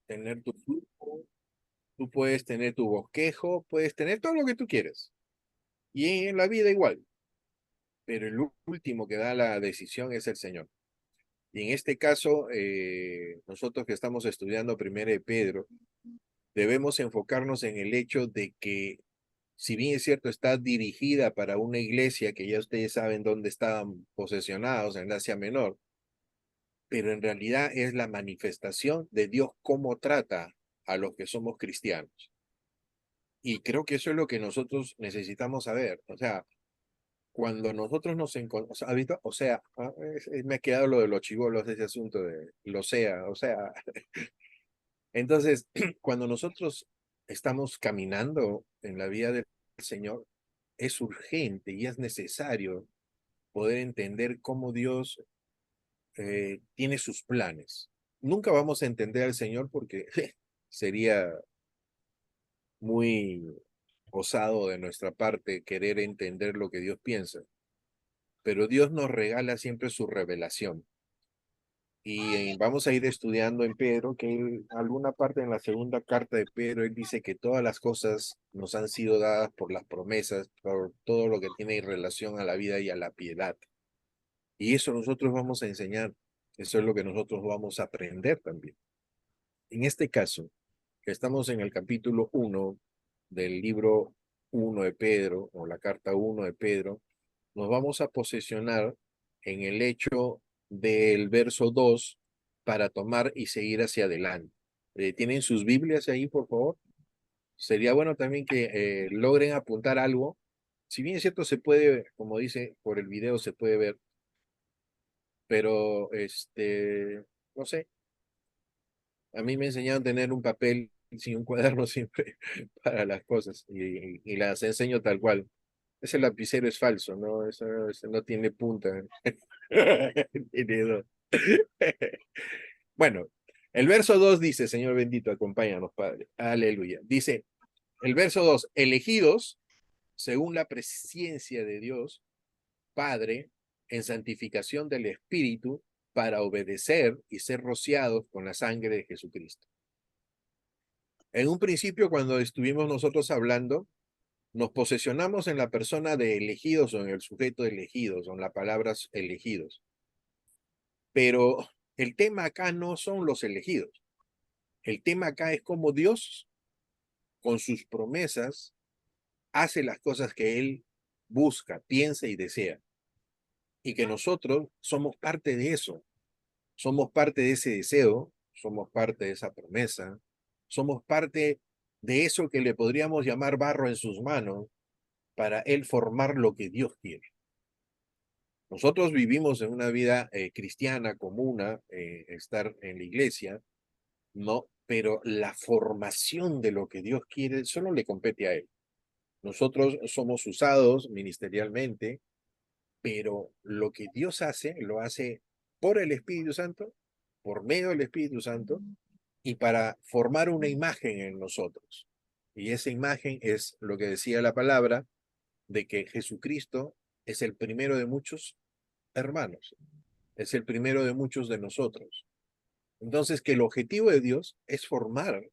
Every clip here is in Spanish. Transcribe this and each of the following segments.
tener tu flujo, tú puedes tener tu bosquejo, puedes tener todo lo que tú quieres. Y en la vida igual, pero el último que da la decisión es el Señor. Y en este caso, nosotros que estamos estudiando Primera de Pedro, debemos enfocarnos en el hecho de que, si bien es cierto, está dirigida para una iglesia que ya ustedes saben dónde estaban posesionados en Asia Menor, pero en realidad es la manifestación de Dios cómo trata a los que somos cristianos. Y creo que eso es lo que nosotros necesitamos saber. O sea, cuando nosotros nos encontramos, ¿has visto? O sea, me ha quedado lo de los chibolos, ese asunto de lo sea, o sea. Entonces, cuando nosotros estamos caminando en la vida del Señor, es urgente y es necesario poder entender cómo Dios tiene sus planes. Nunca vamos a entender al Señor porque sería muy osado de nuestra parte querer entender lo que Dios piensa, pero Dios nos regala siempre su revelación. Y vamos a ir estudiando en Pedro, que alguna parte en la segunda carta de Pedro, él dice que todas las cosas nos han sido dadas por las promesas, por todo lo que tiene en relación a la vida y a la piedad. Y eso nosotros vamos a enseñar, eso es lo que nosotros vamos a aprender también. En este caso, que estamos en el capítulo 1 del libro 1 de Pedro, o la carta 1 de Pedro, nos vamos a posesionar en el hecho del verso 2 para tomar y seguir hacia adelante. ¿Tienen sus Biblias ahí, por favor? Sería bueno también que logren apuntar algo. Si bien es cierto, se puede, como dice, por el video se puede ver, pero no sé, a mí me enseñaron a tener un papel sin un cuaderno siempre para las cosas y las enseño tal cual. Ese lapicero es falso, ¿no? Eso no tiene punta. Tiene dos. Bueno, el verso 2 dice, Señor bendito, acompáñanos, Padre. Aleluya. Dice, el verso 2, elegidos según la presciencia de Dios, Padre, en santificación del Espíritu, para obedecer y ser rociados con la sangre de Jesucristo. En un principio, cuando estuvimos nosotros hablando, nos posesionamos en la persona de elegidos o en el sujeto de elegidos, o en las palabras elegidos. Pero el tema acá no son los elegidos. El tema acá es cómo Dios, con sus promesas, hace las cosas que Él busca, piensa y desea. Y que nosotros somos parte de eso. Somos parte de ese deseo, somos parte de esa promesa, somos parte de eso que le podríamos llamar barro en sus manos para Él formar lo que Dios quiere. Nosotros vivimos en una vida cristiana común, estar en la iglesia, no, pero la formación de lo que Dios quiere solo le compete a Él. Nosotros somos usados ministerialmente, pero lo que Dios hace, lo hace por el Espíritu Santo, por medio del Espíritu Santo, y para formar una imagen en nosotros. Y esa imagen es lo que decía la palabra, de que Jesucristo es el primero de muchos hermanos, es el primero de muchos de nosotros. Entonces, que el objetivo de Dios es formar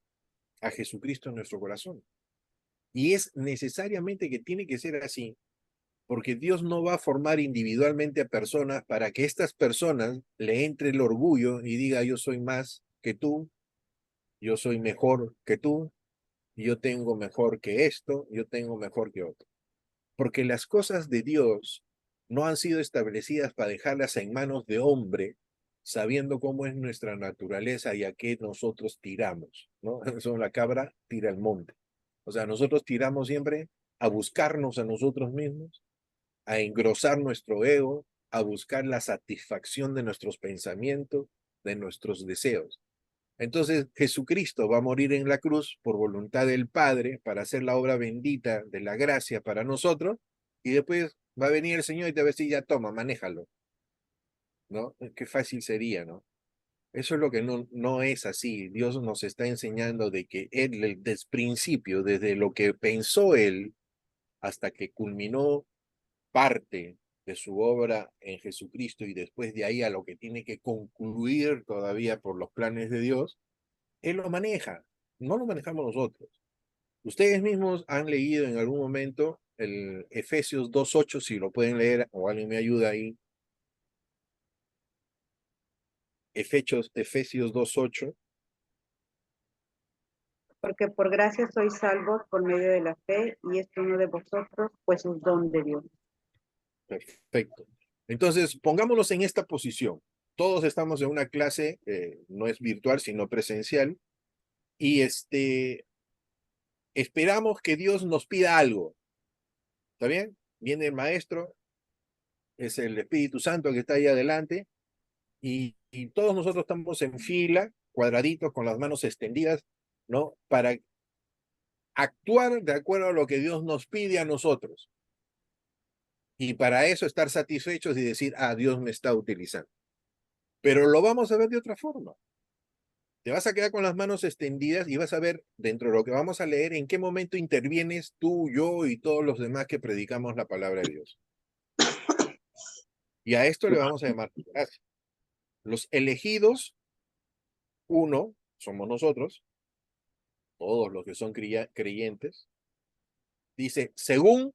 a Jesucristo en nuestro corazón. Y es necesariamente que tiene que ser así, porque Dios no va a formar individualmente a personas para que estas personas le entre el orgullo y diga yo soy más que tú, yo soy mejor que tú, yo tengo mejor que esto, yo tengo mejor que otro. Porque las cosas de Dios no han sido establecidas para dejarlas en manos de hombre, sabiendo cómo es nuestra naturaleza y a qué nosotros tiramos, ¿no? Eso la cabra tira al monte. O sea, nosotros tiramos siempre a buscarnos a nosotros mismos, a engrosar nuestro ego, a buscar la satisfacción de nuestros pensamientos, de nuestros deseos. Entonces Jesucristo va a morir en la cruz por voluntad del Padre para hacer la obra bendita de la gracia para nosotros y después va a venir el Señor y te va a decir, ya toma, manéjalo, ¿no? Qué fácil sería, ¿no? Eso es lo que no es así. Dios nos está enseñando de que Él, desde el principio, desde lo que pensó Él, hasta que culminó parte de su obra en Jesucristo y después de ahí a lo que tiene que concluir todavía por los planes de Dios, Él lo maneja, no lo manejamos nosotros. Ustedes mismos han leído en algún momento el Efesios 2:8, si lo pueden leer o alguien me ayuda ahí. Efesios 2:8. Porque por gracia sois salvos por medio de la fe, y esto no de vosotros, pues es don de Dios. Perfecto. Entonces, pongámonos en esta posición. Todos estamos en una clase, no es virtual, sino presencial, y esperamos que Dios nos pida algo. ¿Está bien? Viene el maestro, es el Espíritu Santo que está ahí adelante, y todos nosotros estamos en fila, cuadraditos, con las manos extendidas, ¿no? Para actuar de acuerdo a lo que Dios nos pide a nosotros. Y para eso estar satisfechos y decir, ah, Dios me está utilizando. Pero lo vamos a ver de otra forma. Te vas a quedar con las manos extendidas y vas a ver dentro de lo que vamos a leer en qué momento intervienes tú, yo y todos los demás que predicamos la palabra de Dios. Y a esto le vamos a llamar gracia. Los elegidos, uno, somos nosotros, todos los que son creyentes, dice, según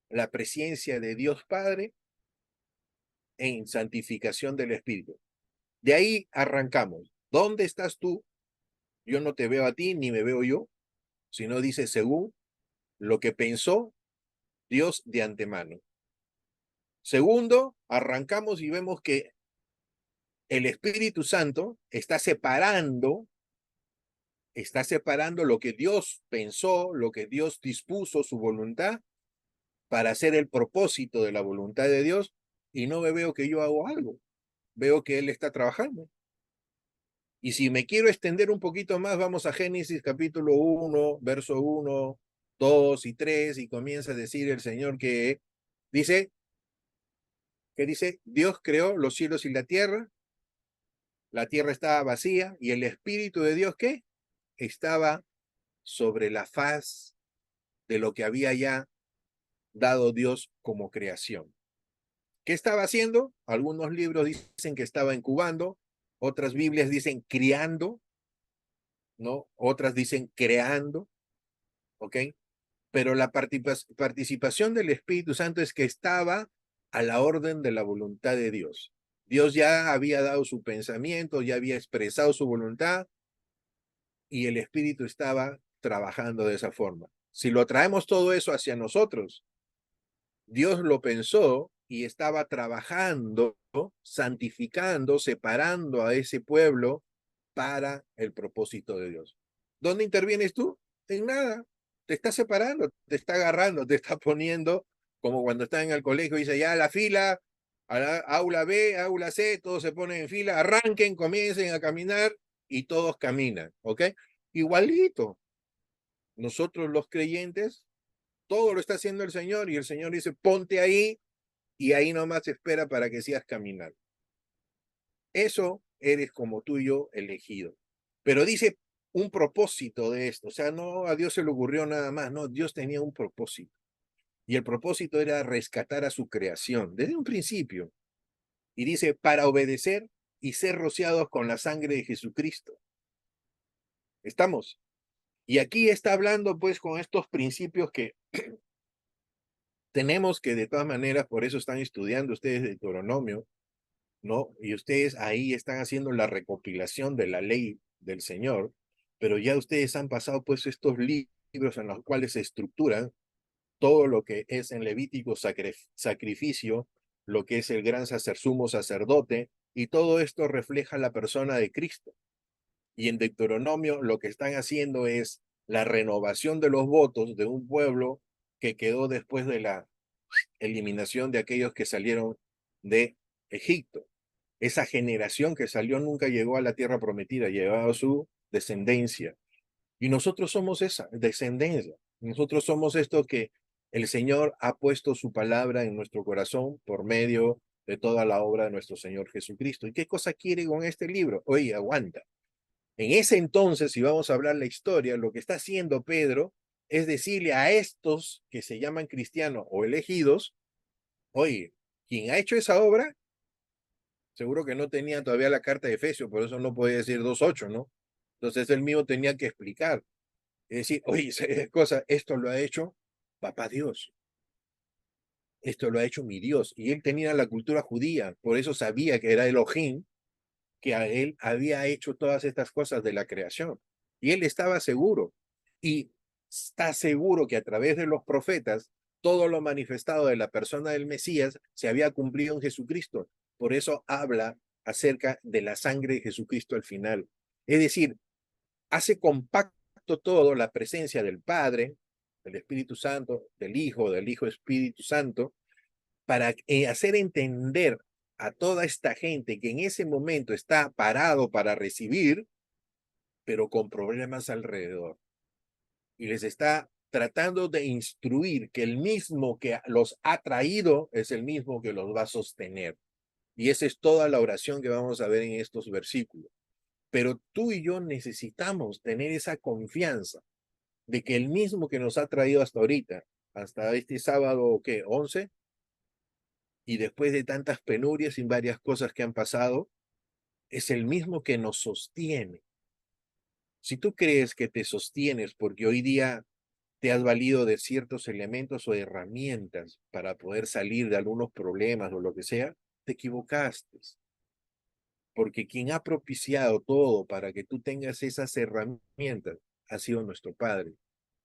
la presencia de Dios Padre en santificación del Espíritu. De ahí arrancamos. ¿Dónde estás tú? Yo no te veo a ti, ni me veo yo, sino dice según lo que pensó Dios de antemano. Segundo, arrancamos y vemos que el Espíritu Santo está separando lo que Dios pensó, lo que Dios dispuso, su voluntad, para hacer el propósito de la voluntad de Dios, y no me veo que yo hago algo, veo que Él está trabajando. Y si me quiero extender un poquito más, vamos a Génesis capítulo 1, verso 1, 2 y 3, y comienza a decir el Señor que dice, Dios creó los cielos y la tierra estaba vacía, y el Espíritu de Dios, ¿qué? Estaba sobre la faz de lo que había ya dado Dios como creación. ¿Qué estaba haciendo? Algunos libros dicen que estaba incubando, otras Biblias dicen criando, ¿no? Otras dicen creando, ¿ok? Pero la participación del Espíritu Santo es que estaba a la orden de la voluntad de Dios. Dios ya había dado su pensamiento, ya había expresado su voluntad, y el Espíritu estaba trabajando de esa forma. Si lo traemos todo eso hacia nosotros, Dios lo pensó y estaba trabajando, santificando, separando a ese pueblo para el propósito de Dios. ¿Dónde intervienes tú? En nada. Te está separando, te está agarrando, te está poniendo, como cuando está en el colegio, dice ya la fila, a la, aula B, aula C, todos se ponen en fila, arranquen, comiencen a caminar y todos caminan, ¿ok? Igualito. Nosotros los creyentes, todo lo está haciendo el Señor, y el Señor dice, ponte ahí, y ahí nomás espera para que sigas caminar. Eso eres como tú y yo elegido. Pero dice un propósito de esto, o sea, no a Dios se le ocurrió nada más, no, Dios tenía un propósito. Y el propósito era rescatar a su creación desde un principio. Y dice, para obedecer y ser rociados con la sangre de Jesucristo. ¿Estamos? Y aquí está hablando pues con estos principios que tenemos que de todas maneras, por eso están estudiando ustedes Deuteronomio, ¿no? Y ustedes ahí están haciendo la recopilación de la ley del Señor, pero ya ustedes han pasado pues estos libros en los cuales se estructuran todo lo que es en Levítico sacrificio, lo que es el gran sumo sacerdote, y todo esto refleja la persona de Cristo. Y en Deuteronomio lo que están haciendo es la renovación de los votos de un pueblo que quedó después de la eliminación de aquellos que salieron de Egipto. Esa generación que salió nunca llegó a la tierra prometida, llegó a su descendencia. Y nosotros somos esa descendencia. Nosotros somos esto que el Señor ha puesto su palabra en nuestro corazón por medio de toda la obra de nuestro Señor Jesucristo. ¿Y qué cosa quiere con este libro? Oye, aguanta. En ese entonces, si vamos a hablar la historia, lo que está haciendo Pedro es decirle a estos que se llaman cristianos o elegidos, oye, quien ha hecho esa obra Seguro que no tenía todavía la carta de Efesios, por eso no podía decir 2:8, ¿no? Entonces él mismo tenía que explicar. Es decir, oye, cosa, esto lo ha hecho Papá Dios. Esto lo ha hecho mi Dios. Y él tenía la cultura judía, por eso sabía que era Elohim, que a él había hecho todas estas cosas de la creación. Y él estaba seguro. Y está seguro que a través de los profetas, todo lo manifestado de la persona del Mesías se había cumplido en Jesucristo. Por eso habla acerca de la sangre de Jesucristo al final. Es decir, hace compacto todo la presencia del Padre, del Espíritu Santo, del Hijo Espíritu Santo, para hacer entender a toda esta gente que en ese momento está parado para recibir, pero con problemas alrededor. Y les está tratando de instruir que el mismo que los ha traído es el mismo que los va a sostener. Y esa es toda la oración que vamos a ver en estos versículos. Pero tú y yo necesitamos tener esa confianza de que el mismo que nos ha traído hasta ahorita, hasta este sábado, ¿qué? 11, y después de tantas penurias y varias cosas que han pasado, es el mismo que nos sostiene. Si tú crees que te sostienes porque hoy día te has valido de ciertos elementos o herramientas para poder salir de algunos problemas o lo que sea, te equivocaste. Porque quien ha propiciado todo para que tú tengas esas herramientas ha sido nuestro Padre.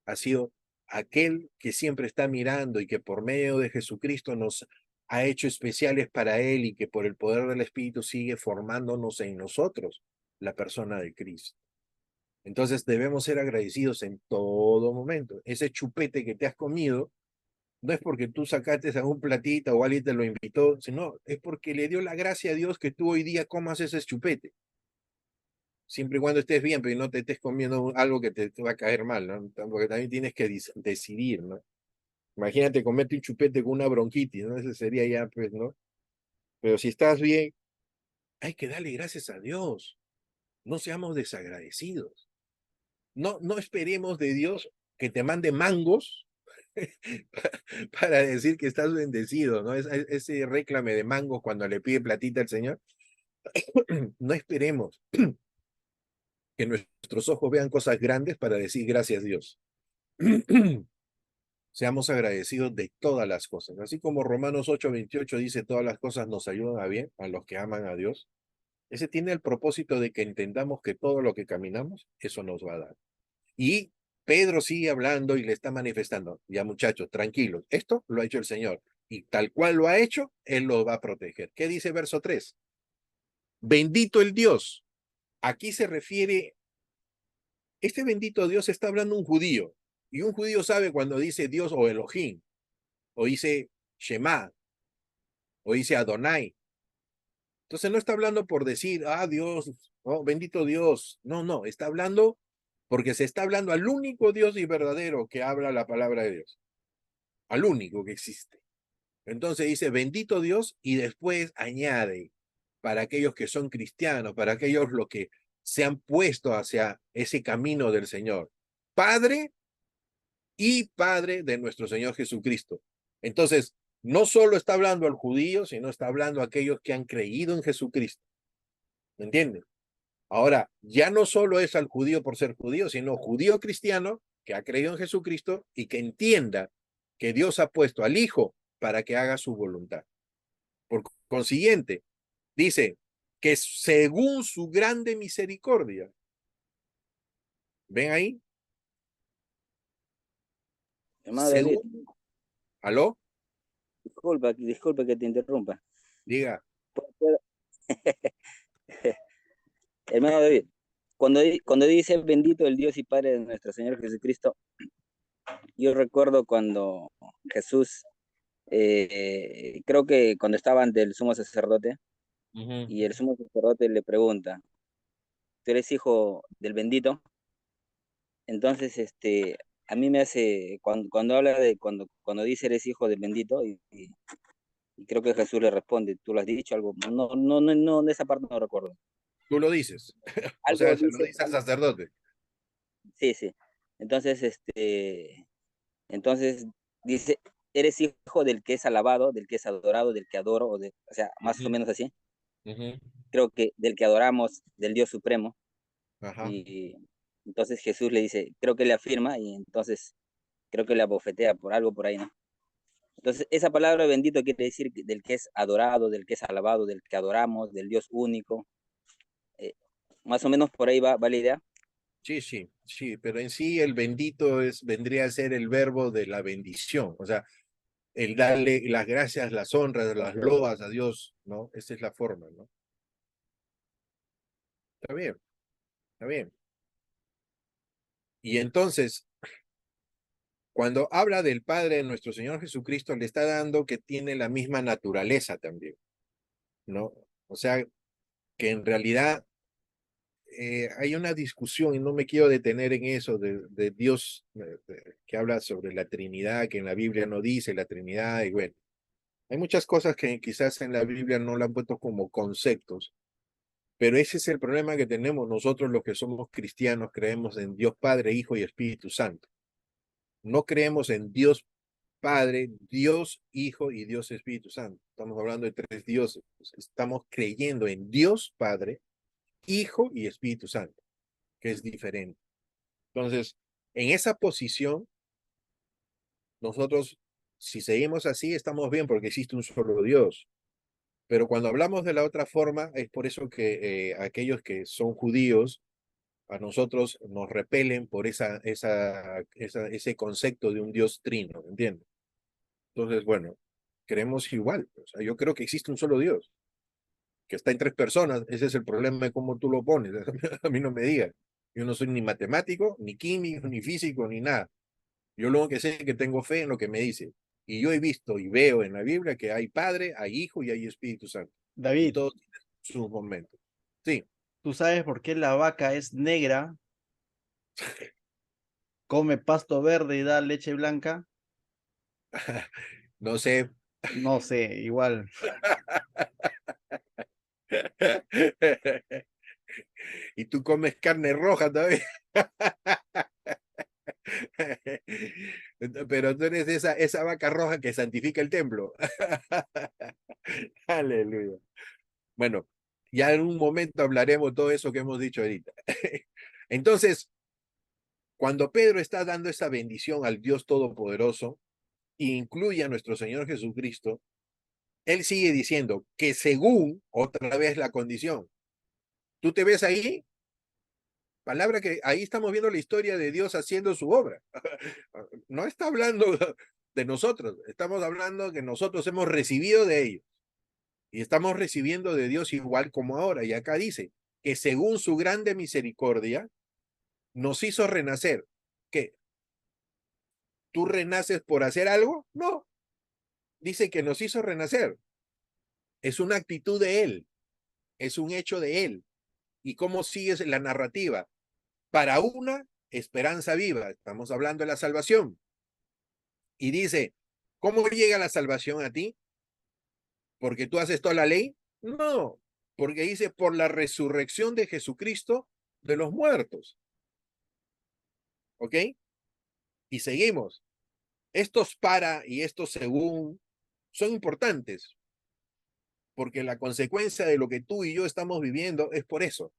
Ha sido aquel que siempre está mirando y que por medio de Jesucristo nos ha hecho especiales para Él y que por el poder del Espíritu sigue formándonos en nosotros la persona de Cristo. Entonces debemos ser agradecidos en todo momento. Ese chupete que te has comido no es porque tú sacaste a un platito o alguien te lo invitó, sino es porque le dio la gracia a Dios que tú hoy día comas ese chupete. Siempre y cuando estés bien, pero no te estés comiendo algo que te va a caer mal, ¿no? Porque también tienes que decidir, ¿no? Imagínate comerte un chupete con una bronquitis, ¿no? Ese sería ya, pues, ¿no? Pero si estás bien, hay que darle gracias a Dios. No seamos desagradecidos. No esperemos de Dios que te mande mangos para decir que estás bendecido, ¿no? Ese réclame de mangos cuando le pide platita al Señor. No esperemos que nuestros ojos vean cosas grandes para decir gracias Dios. Seamos agradecidos de todas las cosas. Así como Romanos 8:28 dice, todas las cosas nos ayudan a bien a los que aman a Dios. Ese tiene el propósito de que entendamos que todo lo que caminamos, eso nos va a dar. Y Pedro sigue hablando y le está manifestando, ya muchachos, tranquilos, esto lo ha hecho el Señor. Y tal cual lo ha hecho, Él lo va a proteger. ¿Qué dice verso 3? Bendito el Dios. Aquí se refiere, este bendito Dios está hablando un judío. Y un judío sabe cuando dice Dios o Elohim, o dice Shema, o dice Adonai. Entonces no está hablando por decir, Dios, oh, bendito Dios. No, no, está hablando porque se está hablando al único Dios y verdadero que habla la palabra de Dios, al único que existe. Entonces dice, bendito Dios, y después añade, para aquellos que son cristianos, para aquellos los que se han puesto hacia ese camino del Señor, Padre y Padre de nuestro Señor Jesucristo. Entonces, no solo está hablando al judío, sino está hablando a aquellos que han creído en Jesucristo. ¿Me entienden? Ahora, ya no solo es al judío por ser judío, sino judío cristiano que ha creído en Jesucristo y que entienda que Dios ha puesto al Hijo para que haga su voluntad. Por consiguiente, dice que según su grande misericordia, ¿ven ahí? Hermano David, Según, ¿aló? disculpa que te interrumpa. Diga. Hermano David, cuando dice bendito el Dios y Padre de nuestro Señor Jesucristo, yo recuerdo cuando Jesús, creo que cuando estaba ante el sumo sacerdote, y el sumo sacerdote le pregunta, ¿tú eres hijo del bendito? Entonces, a mí me hace, cuando habla de, cuando dice eres hijo del bendito, y creo que Jesús le responde, ¿tú lo has dicho? Algo, no, de esa parte no recuerdo. Tú lo dices. O Algo sea, se lo dice, dice al sacerdote. sí, sí. Entonces, entonces dice, eres hijo del que es alabado, del que es adorado, del que adoro, o sea, más o menos así. Ujú. creo que del que adoramos, del Dios Supremo. Ajá. Y entonces Jesús le dice, creo que le afirma y entonces creo que le abofetea por algo por ahí, ¿no? Entonces esa palabra bendito quiere decir del que es adorado, del que es alabado, del que adoramos, del Dios único. Eh, Más o menos por ahí va la idea. Sí, sí, sí, pero en sí el bendito vendría a ser el verbo de la bendición, o sea, el darle las gracias, las honras, las loas a Dios, ¿no? Esa es la forma, ¿no? Está bien, está bien. Y entonces, cuando habla del Padre de nuestro Señor Jesucristo, le está dando que tiene la misma naturaleza también, ¿no? O sea, que en realidad hay una discusión, y no me quiero detener en eso, de Dios, que habla sobre la Trinidad, que en la Biblia no dice la Trinidad, y bueno, hay muchas cosas que quizás en la Biblia no la han puesto como conceptos, pero ese es el problema que tenemos nosotros los que somos cristianos, creemos en Dios Padre, Hijo y Espíritu Santo. No creemos en Dios Padre, Dios Hijo y Dios Espíritu Santo. Estamos hablando de tres dioses. Estamos creyendo en Dios Padre, Hijo y Espíritu Santo, que es diferente. Entonces, en esa posición, nosotros, si seguimos así, estamos bien porque existe un solo Dios. Pero cuando hablamos de la otra forma, es por eso que aquellos que son judíos, a nosotros nos repelen por ese concepto de un Dios trino, ¿entiendes? Entonces, bueno, creemos igual. O sea, yo creo que existe un solo Dios, que está en tres personas. Ese es el problema de cómo tú lo pones. A mí no me digas. Yo no soy ni matemático, ni químico, ni físico, ni nada. Yo lo que sé es que tengo fe en lo que me dice. Y yo he visto y veo en la Biblia que hay Padre, hay Hijo y hay Espíritu Santo. Y David, todos tienen sus momentos. Sí. ¿tú sabes por qué la vaca es negra, come pasto verde y da leche blanca? No sé. No sé, igual. Y tú comes carne roja todavía. Pero tú eres esa vaca roja que santifica el templo. Aleluya. Bueno, ya en un momento hablaremos todo eso que hemos dicho ahorita. Entonces, cuando Pedro está dando esa bendición al Dios Todopoderoso, e incluye a nuestro Señor Jesucristo, él sigue diciendo que según otra vez la condición, ¿tú te ves ahí? Palabra que ahí estamos viendo la historia de Dios haciendo su obra. No está hablando de nosotros, estamos hablando que nosotros hemos recibido de ellos y estamos recibiendo de Dios igual como ahora. Y acá dice que según su grande misericordia nos hizo renacer. ¿Qué? ¿Tú renaces por hacer algo? No, dice que nos hizo renacer. Es una actitud de Él, es un hecho de Él. ¿Y cómo sigues la narrativa? Para una esperanza viva, estamos hablando de la salvación. Y dice, ¿cómo llega la salvación a ti? ¿Porque tú haces toda la ley? No, porque dice por la resurrección de Jesucristo de los muertos. ¿Ok? Y seguimos. Estos para y estos según son importantes, porque la consecuencia de lo que tú y yo estamos viviendo es por eso,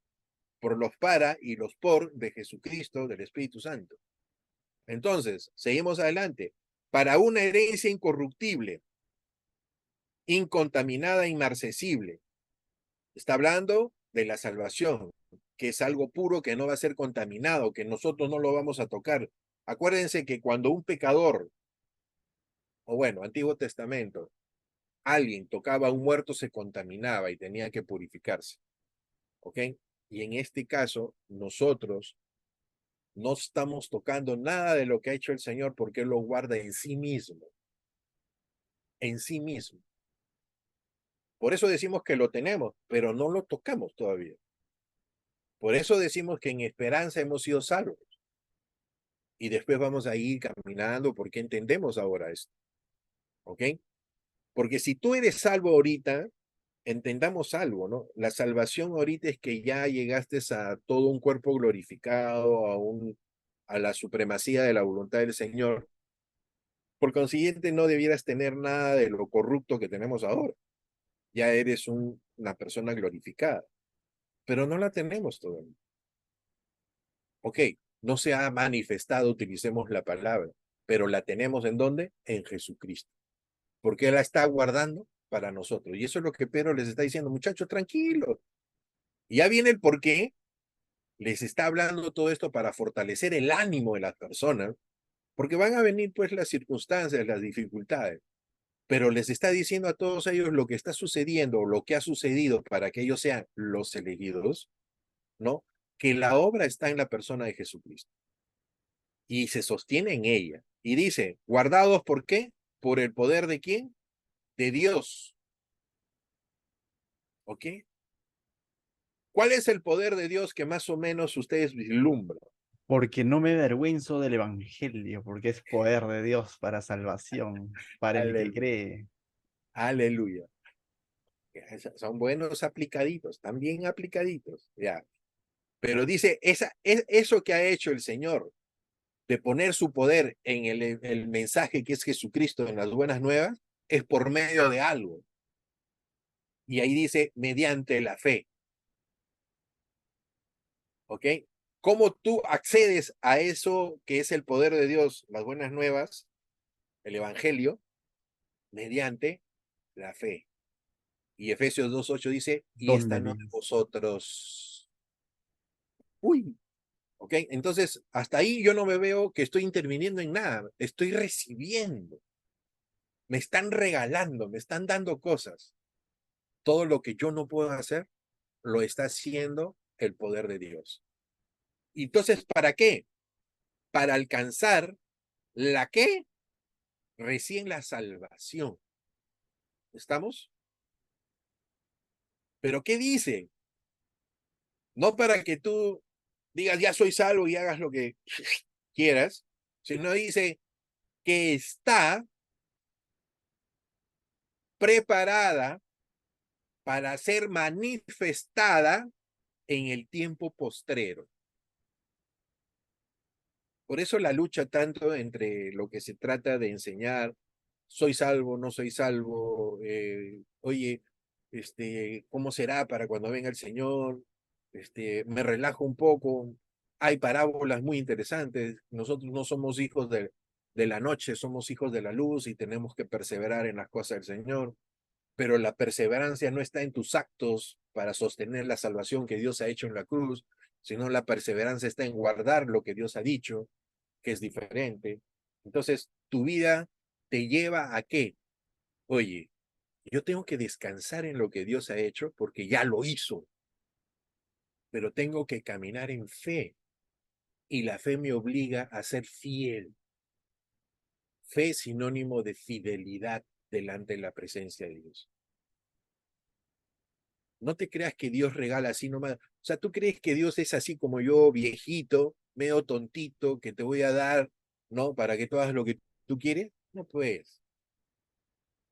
por los para y los por de Jesucristo, del Espíritu Santo. Entonces, seguimos adelante. Para una herencia incorruptible, incontaminada, inmarcesible. Está hablando de la salvación, que es algo puro que no va a ser contaminado, que nosotros no lo vamos a tocar. Acuérdense que cuando un pecador, o bueno, Antiguo Testamento, alguien tocaba a un muerto, se contaminaba y tenía que purificarse. ¿Ok? Y en este caso, nosotros no estamos tocando nada de lo que ha hecho el Señor porque Él lo guarda en sí mismo. En sí mismo. Por eso decimos que lo tenemos, pero no lo tocamos todavía. Por eso decimos que en esperanza hemos sido salvos. Y después vamos a ir caminando porque entendemos ahora esto. ¿Ok? Porque si tú eres salvo ahorita, entendamos algo, ¿no? La salvación ahorita es que ya llegaste a todo un cuerpo glorificado, a la supremacía de la voluntad del Señor. Por consiguiente, no debieras tener nada de lo corrupto que tenemos ahora. ya eres una persona glorificada, pero no la tenemos todavía. Ok, no se ha manifestado, utilicemos la palabra, pero la tenemos ¿en dónde? En Jesucristo, porque Él la está guardando para nosotros. Y eso es lo que Pedro les está diciendo, muchachos, tranquilos. Y ya viene el por qué les está hablando todo esto para fortalecer el ánimo de las personas, porque van a venir pues las circunstancias, las dificultades, pero les está diciendo a todos ellos lo que está sucediendo, lo que ha sucedido para que ellos sean los elegidos, ¿no? Que la obra está en la persona de Jesucristo y se sostiene en ella. Y dice, guardados, ¿por qué? Por el poder de quién? De Dios. ¿Ok? ¿Cuál es el poder de Dios que más o menos ustedes vislumbran? Porque no me avergüenzo del evangelio, porque es poder de Dios para salvación, para el que Aleluya. cree. Aleluya. Son buenos aplicaditos, están bien aplicaditos, ya. Pero dice, eso que ha hecho el Señor, de poner su poder en el mensaje que es Jesucristo en las buenas nuevas, es por medio de algo. Y ahí dice, mediante la fe. ¿Ok? ¿Cómo tú accedes a eso que es el poder de Dios, las buenas nuevas, el Evangelio? Mediante la fe. Y Efesios 2:8 dice, y esta ¿Dónde no de dice? vosotros. Uy, ¿ok? Entonces, hasta ahí yo no me veo que estoy interviniendo en nada, estoy recibiendo, me están regalando, me están dando cosas. Todo lo que yo no puedo hacer, lo está haciendo el poder de Dios. Y entonces, ¿para qué? Para alcanzar la que recién la salvación. ¿Estamos? Pero ¿qué dice? No para que tú digas, ya soy salvo y hagas lo que quieras, sino dice que está preparada para ser manifestada en el tiempo postrero. Por eso la lucha tanto entre lo que se trata de enseñar, soy salvo, no soy salvo, oye, ¿cómo será para cuando venga el Señor? Me relajo un poco. Hay parábolas muy interesantes. Nosotros no somos hijos de la noche, somos hijos de la luz y tenemos que perseverar en las cosas del Señor. Pero la perseverancia no está en tus actos para sostener la salvación que Dios ha hecho en la cruz, sino la perseverancia está en guardar lo que Dios ha dicho, que es diferente. Entonces, tu vida te lleva a qué? Oye, yo tengo que descansar en lo que Dios ha hecho porque ya lo hizo, pero tengo que caminar en fe y la fe me obliga a ser fiel. Fe es sinónimo de fidelidad delante de la presencia de Dios. No te creas que Dios regala así nomás. O sea, tú crees que Dios es así como yo, viejito, medio tontito, que te voy a dar, ¿no? Para que tú hagas lo que tú quieres. No puedes.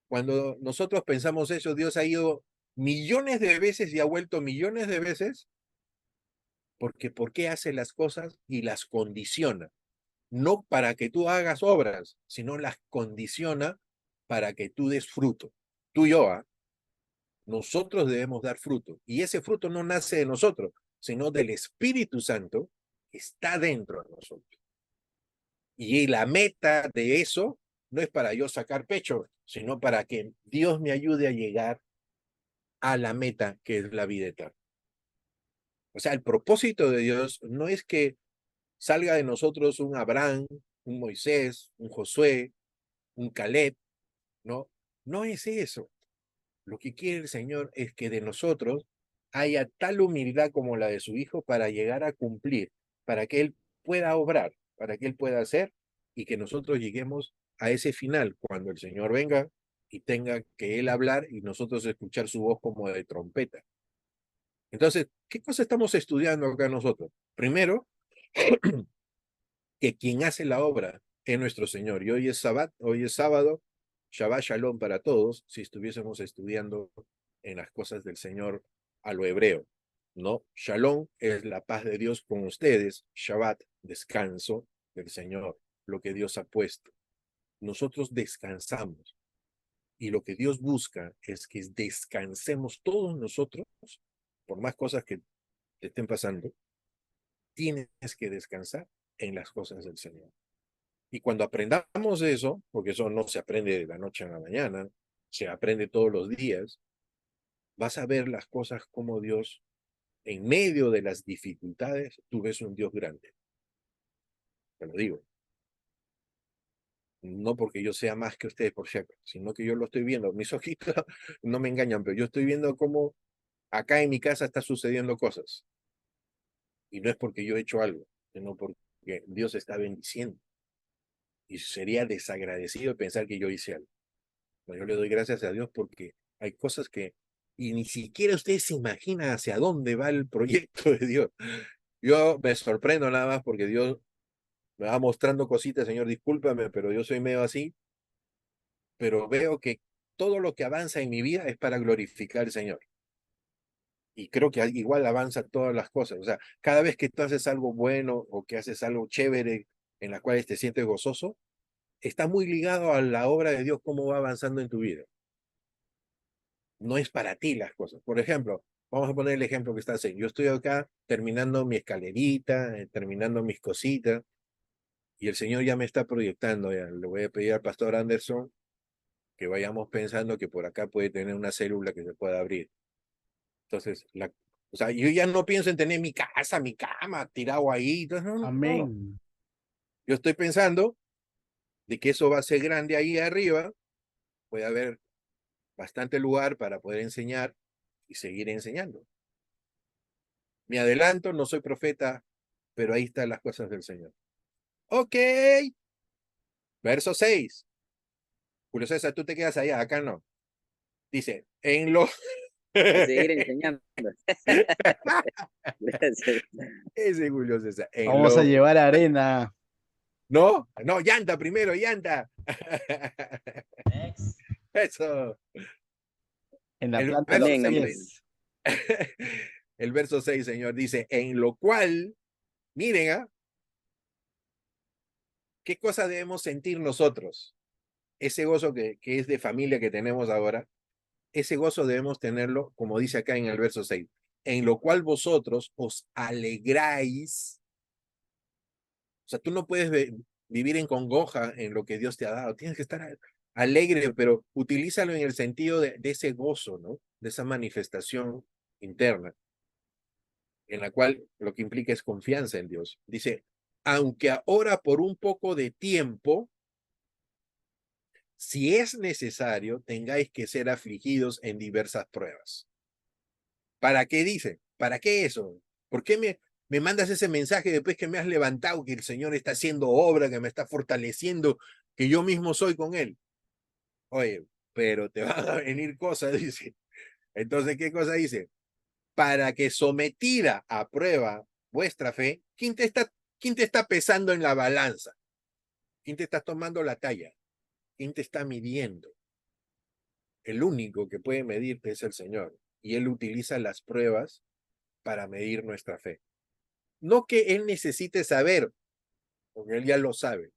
Cuando nosotros pensamos eso, Dios ha ido millones de veces y ha vuelto millones de veces, porque ¿por qué hace las cosas y las condiciona? No para que tú hagas obras, sino las condiciona para que tú des fruto. Tú y yo, ¿ah? Nosotros debemos dar fruto. Y ese fruto no nace de nosotros, sino del Espíritu Santo que está dentro de nosotros. Y la meta de eso no es para yo sacar pecho, sino para que Dios me ayude a llegar a la meta que es la vida eterna. O sea, el propósito de Dios no es que salga de nosotros un Abraham, un Moisés, un Josué, un Caleb, ¿no? No es eso. Lo que quiere el Señor es que de nosotros haya tal humildad como la de su Hijo para llegar a cumplir, para que Él pueda obrar, para que Él pueda hacer y que nosotros lleguemos a ese final cuando el Señor venga y tenga que Él hablar y nosotros escuchar su voz como de trompeta. Entonces, ¿qué cosa estamos estudiando acá nosotros? Primero, que quien hace la obra es nuestro Señor. Y hoy es sábado, Shabbat Shalom para todos, si estuviésemos estudiando en las cosas del Señor a lo hebreo. ¿No? Shalom es la paz de Dios con ustedes. Shabbat, descanso del Señor, lo que Dios ha puesto. Nosotros descansamos. Y lo que Dios busca es que descansemos todos nosotros, por más cosas que te estén pasando, tienes que descansar en las cosas del Señor. Y cuando aprendamos eso, porque eso no se aprende de la noche a la mañana, se aprende todos los días, vas a ver las cosas como Dios, en medio de las dificultades, tú ves un Dios grande. Te lo digo. No porque yo sea más que ustedes, por cierto, sino que yo lo estoy viendo. Mis ojitos no me engañan, pero yo estoy viendo cómo acá en mi casa está sucediendo cosas. Y no es porque yo he hecho algo, sino porque Dios está bendiciendo. Y sería desagradecido pensar que yo hice algo. Pero yo le doy gracias a Dios porque hay cosas que, y ni siquiera ustedes se imaginan hacia dónde va el proyecto de Dios. Yo me sorprendo nada más porque Dios me va mostrando cositas, Señor, discúlpame, pero yo soy medio así, pero veo que todo lo que avanza en mi vida es para glorificar al Señor. Y creo que igual avanza todas las cosas. O sea, cada vez que tú haces algo bueno o que haces algo chévere en la cual te sientes gozoso, está muy ligado a la obra de Dios, cómo va avanzando en tu vida. No es para ti las cosas. Por ejemplo, vamos a poner el ejemplo que estás haciendo. Yo estoy acá terminando mi escalerita, terminando mis cositas, y el Señor ya me está proyectando. Ya. Le voy a pedir al pastor Anderson que vayamos pensando que por acá puede tener una célula que se pueda abrir. Entonces, o sea, yo ya no pienso en tener mi casa, mi cama tirado ahí. Entonces, no, no, no. Amén. Yo estoy pensando de que eso va a ser grande ahí arriba. Puede haber bastante lugar para poder enseñar y seguir enseñando. Me adelanto, no soy profeta, pero ahí están las cosas del Señor. Ok. Verso 6. Julio César, tú te quedas allá, acá no. Dice, en lo... A seguir enseñando. Gracias. Ese Julio César. En Vamos a lo... llevar arena. No, no, llanta primero, llanta. Eso. En la El planta de verso los Amén, 6. amén. El verso 6, Señor, dice, en lo cual, miren, ¿qué cosa debemos sentir nosotros? Ese gozo que es de familia que tenemos ahora, ese gozo debemos tenerlo, como dice acá en el verso 6, en lo cual vosotros os alegráis. O sea, tú no puedes vivir en congoja en lo que Dios te ha dado, tienes que estar alegre, pero utilízalo en el sentido de ese gozo, ¿no? De esa manifestación interna, en la cual lo que implica es confianza en Dios. Dice, aunque ahora por un poco de tiempo, si es necesario, tengáis que ser afligidos en diversas pruebas. ¿Para qué dice? ¿Para qué eso? ¿Por qué me mandas ese mensaje después que me has levantado, que el Señor está haciendo obra, que me está fortaleciendo, que yo mismo soy con Él? Oye, pero te van a venir cosas, dice. Entonces, ¿qué cosa dice? Para que sometida a prueba vuestra fe, quién te está pesando en la balanza? ¿Quién te está tomando la talla? ¿Quién te está midiendo? El único que puede medirte es el Señor. Y Él utiliza las pruebas para medir nuestra fe. No que Él necesite saber, porque Él ya lo sabe.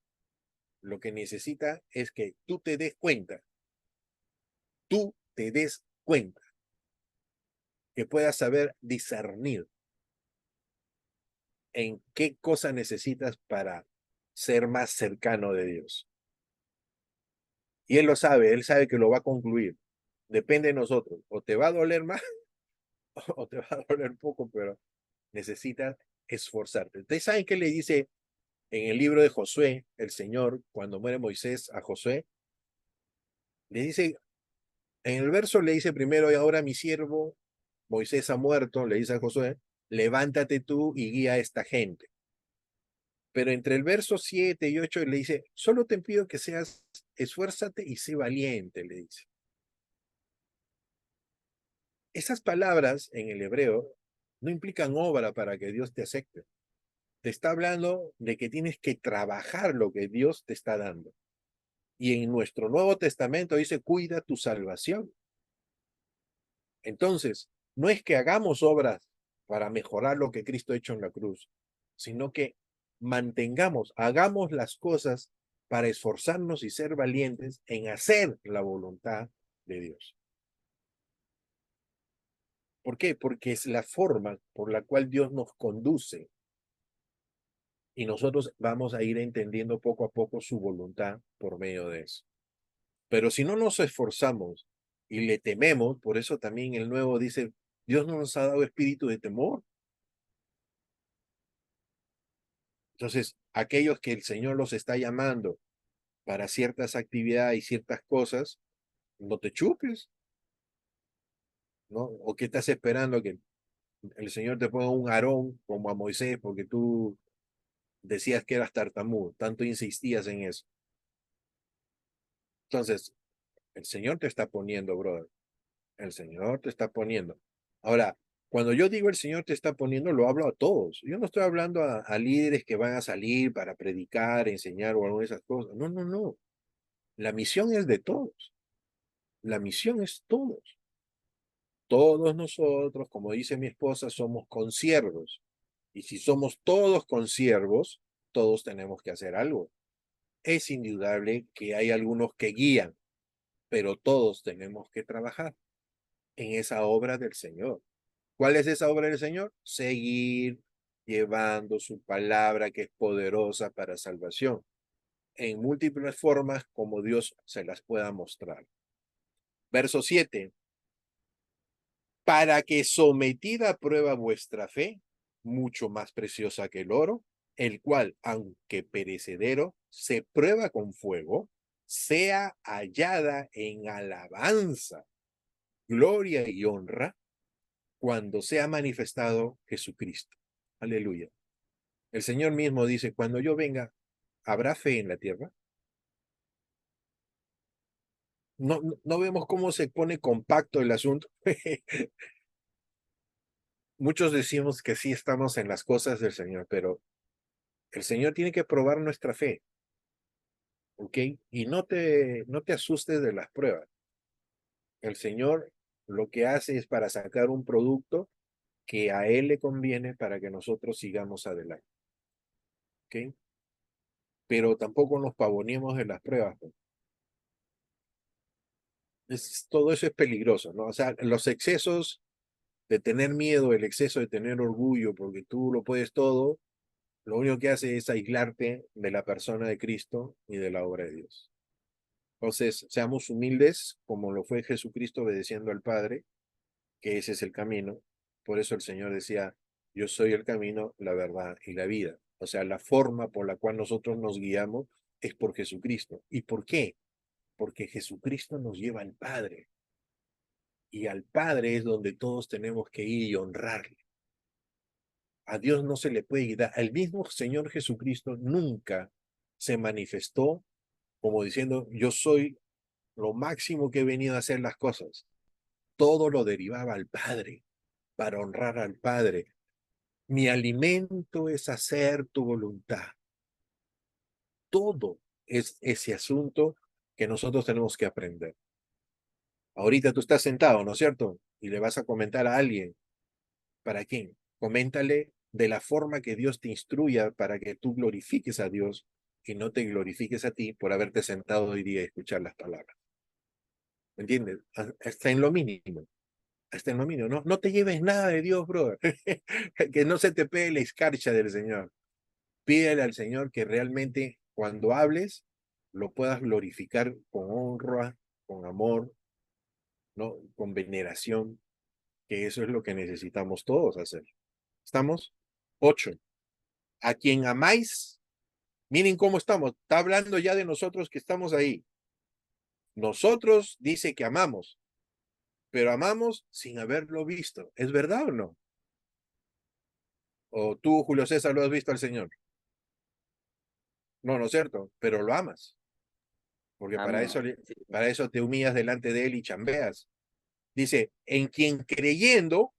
Lo que necesita es que tú te des cuenta, que puedas saber discernir en qué cosa necesitas para ser más cercano de Dios. Y Él lo sabe, Él sabe que lo va a concluir. Depende de nosotros. O te va a doler más o te va a doler poco, pero necesitas esforzarte. ¿Ustedes saben qué le dice en el libro de Josué, el Señor, cuando muere Moisés a Josué? Le dice, en el verso le dice primero, y ahora mi siervo Moisés ha muerto, le dice a Josué, levántate tú y guía a esta gente. Pero entre el verso 7 y 8 le dice, solo te pido que seas, esfuérzate y sé valiente, le dice. Esas palabras en el hebreo no implican obra para que Dios te acepte. Te está hablando de que tienes que trabajar lo que Dios te está dando. Y en nuestro Nuevo Testamento dice, cuida tu salvación. Entonces, no es que hagamos obras para mejorar lo que Cristo ha hecho en la cruz, sino que hagamos las cosas para esforzarnos y ser valientes en hacer la voluntad de Dios. ¿Por qué? Porque es la forma por la cual Dios nos conduce y nosotros vamos a ir entendiendo poco a poco su voluntad por medio de eso. Pero si no nos esforzamos y le tememos, por eso también el Nuevo dice, Dios no nos ha dado espíritu de temor. Entonces, aquellos que el Señor los está llamando para ciertas actividades y ciertas cosas, no te chupes, ¿no? ¿O qué estás esperando que el Señor te ponga un Aarón como a Moisés porque tú decías que eras tartamudo, tanto insistías en eso? Entonces, el Señor te está poniendo, brother. El Señor te está poniendo. Ahora, cuando yo digo el Señor te está poniendo, lo hablo a todos. Yo no estoy hablando a líderes que van a salir para predicar, enseñar o alguna de esas cosas. No, no, no. La misión es de todos. La misión es todos. Todos nosotros, como dice mi esposa, somos consiervos. Y si somos todos consiervos, todos tenemos que hacer algo. Es indudable que hay algunos que guían, pero todos tenemos que trabajar en esa obra del Señor. ¿Cuál es esa obra del Señor? Seguir llevando su palabra que es poderosa para salvación en múltiples formas como Dios se las pueda mostrar. Verso 7. Para que sometida a prueba vuestra fe, mucho más preciosa que el oro, el cual, aunque perecedero, se prueba con fuego, sea hallada en alabanza, gloria y honra cuando sea manifestado Jesucristo. Aleluya. El Señor mismo dice, cuando yo venga, ¿habrá fe en la tierra? No vemos cómo se pone compacto el asunto. Muchos decimos que sí estamos en las cosas del Señor, pero el Señor tiene que probar nuestra fe, ¿ok? Y no te asustes de las pruebas. El Señor lo que hace es para sacar un producto que a Él le conviene para que nosotros sigamos adelante, ¿ok? Pero tampoco nos pavoneemos de las pruebas, ¿no? Todo eso es peligroso, ¿no? O sea, los excesos de tener miedo, el exceso de tener orgullo, porque tú lo puedes todo, lo único que hace es aislarte de la persona de Cristo y de la obra de Dios. Entonces, seamos humildes, como lo fue Jesucristo obedeciendo al Padre, que ese es el camino. Por eso el Señor decía, yo soy el camino, la verdad y la vida. O sea, la forma por la cual nosotros nos guiamos es por Jesucristo. ¿Y por qué? Porque Jesucristo nos lleva al Padre. Y al Padre es donde todos tenemos que ir y honrarle. A Dios no se le puede quitar. El mismo Señor Jesucristo nunca se manifestó como diciendo, yo soy lo máximo que he venido a hacer las cosas. Todo lo derivaba al Padre, para honrar al Padre. Mi alimento es hacer tu voluntad. Todo es ese asunto que nosotros tenemos que aprender. Ahorita tú estás sentado, ¿no es cierto? Y le vas a comentar a alguien. ¿Para quién? Coméntale de la forma que Dios te instruya para que tú glorifiques a Dios y no te glorifiques a ti por haberte sentado hoy día a escuchar las palabras. ¿Me entiendes? Hasta en lo mínimo. Hasta en lo mínimo. No te lleves nada de Dios, brother. Que no se te pegue la escarcha del Señor. Pídele al Señor que realmente cuando hables lo puedas glorificar con honra, con amor, ¿no? Con veneración, que eso es lo que necesitamos todos hacer. ¿Estamos? 8. A quien amáis, miren cómo estamos. Está hablando ya de nosotros que estamos ahí. Nosotros dice que amamos, pero amamos sin haberlo visto. ¿Es verdad o no? ¿O tú, Julio César, lo has visto al Señor? No, no es cierto, pero lo amas. Porque Amo. Sí. para eso te humillas delante de Él y chambeas. Dice, en quien creyendo,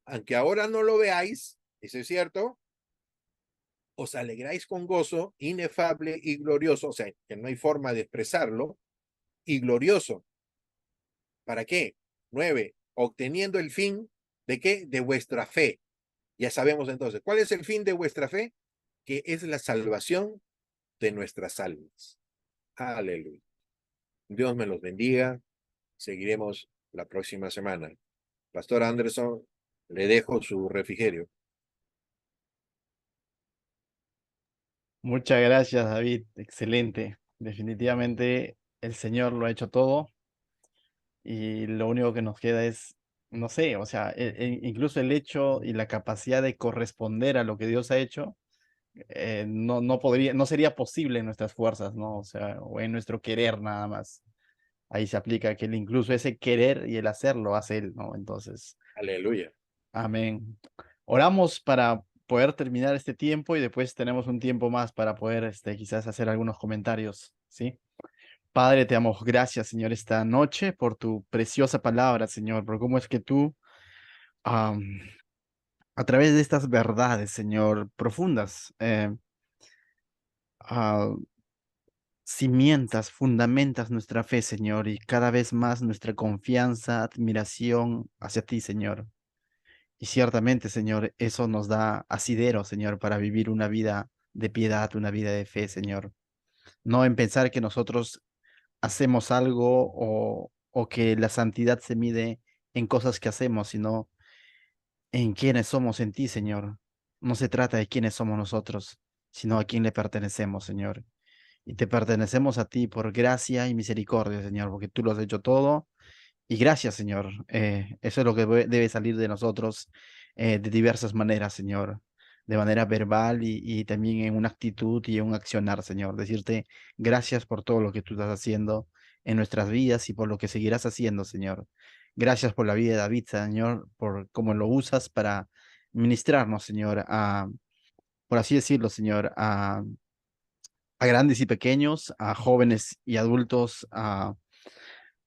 aunque ahora no lo veáis, eso es cierto, os alegráis con gozo inefable y glorioso, o sea, que no hay forma de expresarlo, y glorioso. ¿Para qué? 9. Obteniendo el fin de qué? De vuestra fe. Ya sabemos entonces, ¿cuál es el fin de vuestra fe? que es la salvación de nuestras almas. Aleluya. Dios me los bendiga. Seguiremos la próxima semana. Pastor Anderson, le dejo su refrigerio. Muchas gracias, David. Excelente. Definitivamente el Señor lo ha hecho todo y lo único que nos queda es, no sé, o sea, incluso el hecho y la capacidad de corresponder a lo que Dios ha hecho, no podría, no sería posible en nuestras fuerzas, ¿no? O sea, o en nuestro querer nada más. Ahí se aplica que incluso ese querer y el hacer lo hace Él, ¿no? Entonces, Aleluya. amén. Oramos para poder terminar este tiempo y después tenemos un tiempo más para poder, quizás hacer algunos comentarios, ¿sí? Padre, te damos gracias, Señor, esta noche por tu preciosa palabra, Señor, por cómo es que tú, am, a través de estas verdades, Señor, profundas, ah, cimientas, fundamentas nuestra fe, Señor, y cada vez más nuestra confianza, admiración hacia ti, Señor. Y ciertamente, Señor, eso nos da asidero, Señor, para vivir una vida de piedad, una vida de fe, Señor. No en pensar que nosotros hacemos algo o que la santidad se mide en cosas que hacemos, sino en quiénes somos en ti, Señor. No se trata de quiénes somos nosotros, sino a quién le pertenecemos, Señor. Y te pertenecemos a ti por gracia y misericordia, Señor, porque tú lo has hecho todo. Y gracias, Señor. Eso es lo que debe salir de nosotros de diversas maneras, Señor. De manera verbal y también en una actitud y en un accionar, Señor. Decirte gracias por todo lo que tú estás haciendo en nuestras vidas y por lo que seguirás haciendo, Señor. Gracias por la vida de David, Señor, por cómo lo usas para ministrarnos, Señor, por así decirlo, Señor, a grandes y pequeños, a jóvenes y adultos, a,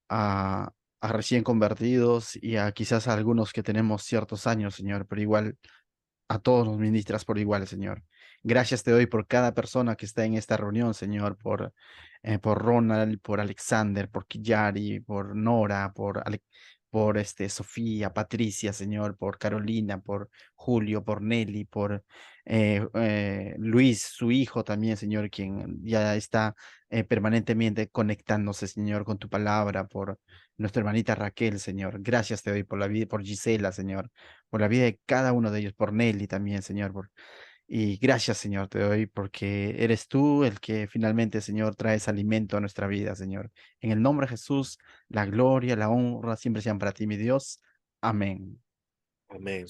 a recién convertidos y a quizás a algunos que tenemos ciertos años, Señor, pero igual a todos nos ministras por igual, Señor. Gracias te doy por cada persona que está en esta reunión, Señor, por Ronald, por Alexander, por Kiyari, por Nora, por Sofía, Patricia, Señor, por Carolina, por Julio, por Nelly, por Luis, su hijo también, Señor, quien ya está permanentemente conectándose, Señor, con tu palabra, por nuestra hermanita Raquel, Señor. Gracias te doy por la vida, por Gisela, Señor, por la vida de cada uno de ellos, por Nelly también, Señor. Y gracias, Señor, te doy porque eres tú el que finalmente, Señor, traes alimento a nuestra vida, Señor. En el nombre de Jesús, la gloria, la honra siempre sean para ti, mi Dios. Amén. Amén.